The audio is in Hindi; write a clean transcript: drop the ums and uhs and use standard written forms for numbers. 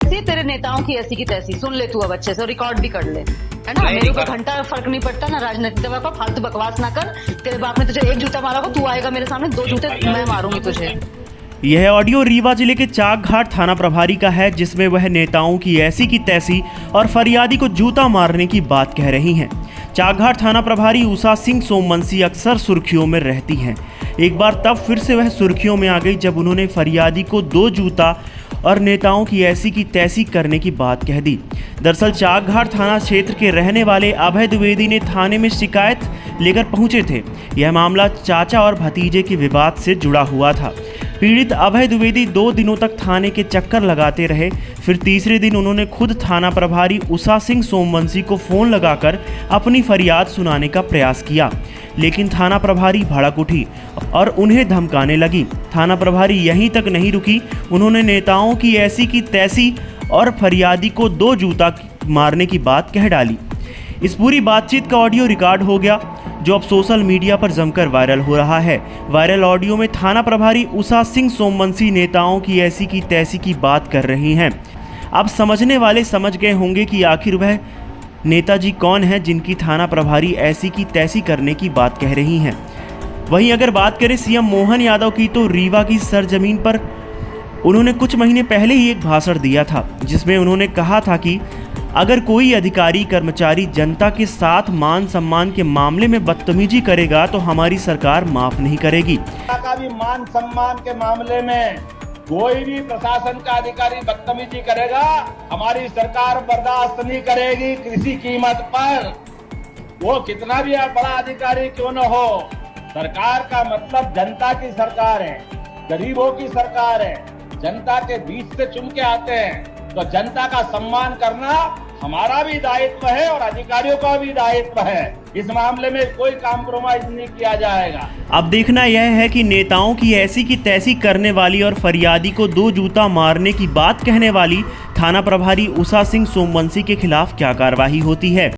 तैसी, तेरे नेताओं की ऐसी की तैसी। सुन ले तू अब अच्छे से, रिकॉर्ड भी कर ले, है ना। मेरे को घंटा फर्क नहीं पड़ता ना राजनीतिक दवा का। फालतू बकवास ना कर। तेरे बाप ने तुझे एक जूता मारा हो, तू आएगा मेरे सामने 2 जूते मैं मारूंगी तुझे। यह ऑडियो रीवा जिले के चाकघाट थाना प्रभारी का है, जिसमें वह नेताओं की ऐसी की तैसी और फरियादी को जूता मारने की बात कह रही हैं। चाकघाट थाना प्रभारी उषा सिंह सोमवंशी अक्सर सुर्खियों में रहती हैं। एक बार तब फिर से वह सुर्खियों में आ गई जब उन्होंने फरियादी को 2 जूता और नेताओं की ऐसी की तैसी करने की बात कह दी। दरअसल चाकघाट थाना क्षेत्र के रहने वाले अभय द्विवेदी ने थाने में शिकायत लेकर पहुंचे थे। यह मामला चाचा और भतीजे के विवाद से जुड़ा हुआ था। पीड़ित अभय द्विवेदी 2 दिनों तक थाने के चक्कर लगाते रहे। फिर तीसरे दिन उन्होंने खुद थाना प्रभारी उषा सिंह सोमवंशी को फ़ोन लगाकर अपनी फरियाद सुनाने का प्रयास किया, लेकिन थाना प्रभारी भड़क उठी और उन्हें धमकाने लगी। थाना प्रभारी यहीं तक नहीं रुकी, उन्होंने नेताओं की ऐसी की तैसी और फरियादी को 2 जूता मारने की बात कह डाली। इस पूरी बातचीत का ऑडियो रिकॉर्ड हो गया, जो अब सोशल मीडिया पर जमकर वायरल हो रहा है। वायरल ऑडियो में थाना प्रभारी उषा सिंह सोमवंशी नेताओं की ऐसी की तैसी की बात कर रही हैं। अब समझने वाले समझ गए होंगे कि आखिर वह नेताजी कौन है जिनकी थाना प्रभारी ऐसी की तैसी करने की बात कह रही हैं। वहीं अगर बात करें सीएम मोहन यादव की, तो रीवा की सरजमीन पर उन्होंने कुछ महीने पहले ही एक भाषण दिया था, जिसमें उन्होंने कहा था कि अगर कोई अधिकारी कर्मचारी जनता के साथ मान सम्मान के मामले में बदतमीजी करेगा तो हमारी सरकार माफ नहीं करेगी। का भी मान सम्मान के मामले में कोई भी प्रशासन का अधिकारी बदतमीजी करेगा, हमारी सरकार बर्दाश्त नहीं करेगी किसी कीमत पर। वो कितना भी बड़ा अधिकारी क्यों न हो, सरकार का मतलब जनता की सरकार है, गरीबों की सरकार है, जनता के बीच से चुन के आते हैं, तो जनता का सम्मान करना हमारा भी दायित्व है और अधिकारियों का भी दायित्व है। इस मामले में कोई कॉम्प्रोमाइज नहीं किया जाएगा। अब देखना यह है कि नेताओं की ऐसी की तैसी करने वाली और फरियादी को 2 जूता मारने की बात कहने वाली थाना प्रभारी उषा सिंह सोमवंशी के खिलाफ क्या कार्रवाई होती है।